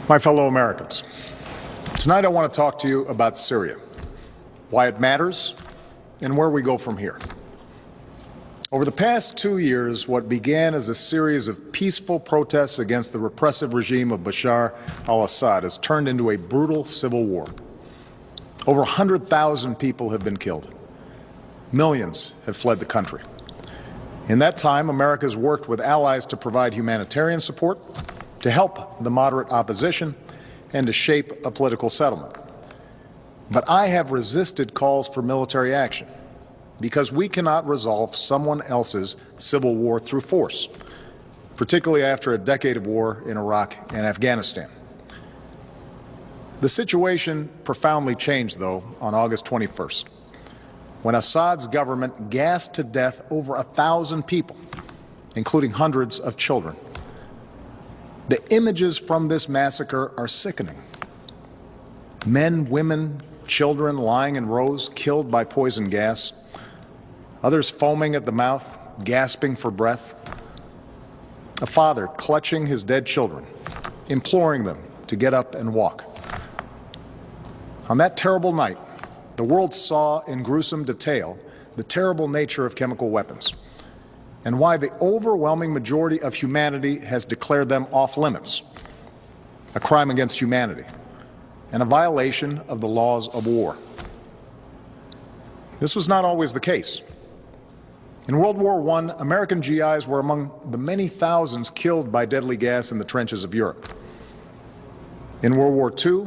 My fellow Americans, tonight I want to talk to you about Syria, why it matters, and where we go from here. Over the past 2 years, what began as a series of peaceful protests against the repressive regime of Bashar al-Assad has turned into a brutal civil war. Over 100,000 people have been killed. Millions have fled the country. In that time, America has worked with allies to provide humanitarian support, to help the moderate opposition, and to shape a political settlement. But I have resisted calls for military action because we cannot resolve someone else's civil war through force, particularly after a decade of war in Iraq and Afghanistan. The situation profoundly changed, though, on August 21st, when Assad's government gassed to death over 1,000 people, including hundreds of children. The images from this massacre are sickening. Men, women, children lying in rows, killed by poison gas. Others foaming at the mouth, gasping for breath. A father clutching his dead children, imploring them to get up and walk. On that terrible night, the world saw in gruesome detail the terrible nature of chemical weapons and why the overwhelming majority of humanity has declared them off limits, a crime against humanity, and a violation of the laws of war. This was not always the case. In World War I, American GIs were among the many thousands killed by deadly gas in the trenches of Europe. In World War II,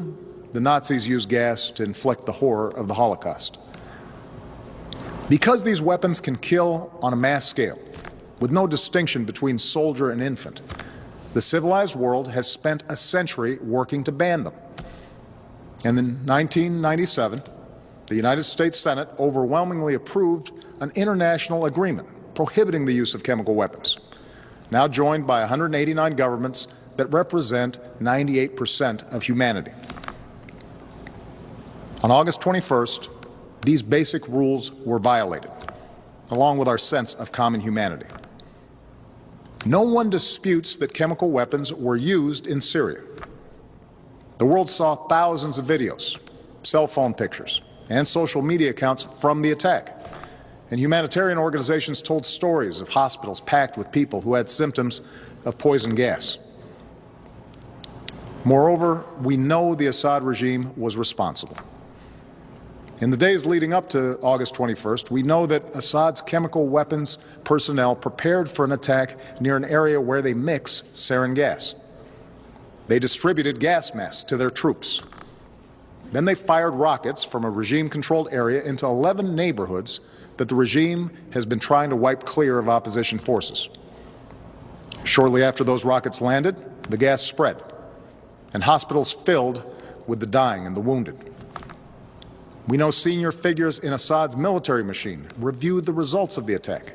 the Nazis used gas to inflict the horror of the Holocaust. Because these weapons can kill on a mass scale, with no distinction between soldier and infant, the civilized world has spent a century working to ban them. And in 1997, the United States Senate overwhelmingly approved an international agreement prohibiting the use of chemical weapons, now joined by 189 governments that represent 98% of humanity. On August 21st, these basic rules were violated, along with our sense of common humanity. No one disputes that chemical weapons were used in Syria. The world saw thousands of videos, cell phone pictures, and social media accounts from the attack. And humanitarian organizations told stories of hospitals packed with people who had symptoms of poison gas. Moreover, we know the Assad regime was responsible. In the days leading up to August 21st, we know that Assad's chemical weapons personnel prepared for an attack near an area where they mix sarin gas. They distributed gas masks to their troops. Then they fired rockets from a regime-controlled area into 11 neighborhoods that the regime has been trying to wipe clear of opposition forces. Shortly after those rockets landed, the gas spread, and hospitals filled with the dying and the wounded. We know senior figures in Assad's military machine reviewed the results of the attack,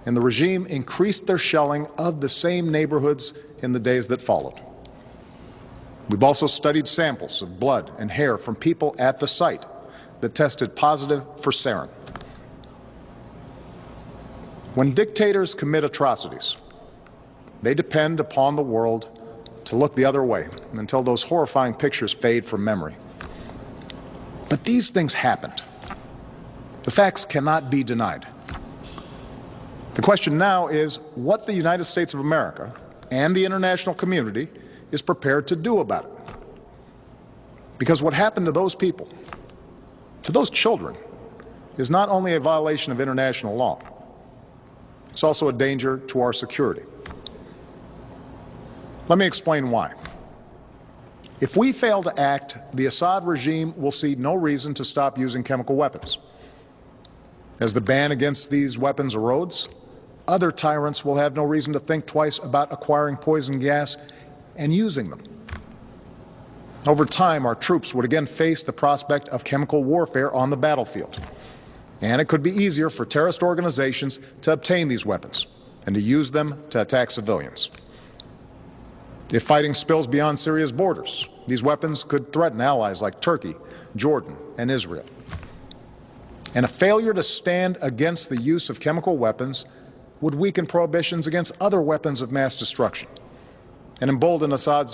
and the regime increased their shelling of the same neighborhoods in the days that followed. We've also studied samples of blood and hair from people at the site that tested positive for sarin. When dictators commit atrocities, they depend upon the world to look the other way until those horrifying pictures fade from memory. But these things happened. The facts cannot be denied. The question now is what the United States of America and the international community is prepared to do about it. Because what happened to those people, to those children, is not only a violation of international law, it's also a danger to our security. Let me explain why. If we fail to act, the Assad regime will see no reason to stop using chemical weapons. As the ban against these weapons erodes, other tyrants will have no reason to think twice about acquiring poison gas and using them. Over time, our troops would again face the prospect of chemical warfare on the battlefield. And it could be easier for terrorist organizations to obtain these weapons and to use them to attack civilians. If fighting spills beyond Syria's borders, these weapons could threaten allies like Turkey, Jordan, and Israel. And a failure to stand against the use of chemical weapons would weaken prohibitions against other weapons of mass destruction and embolden Assad's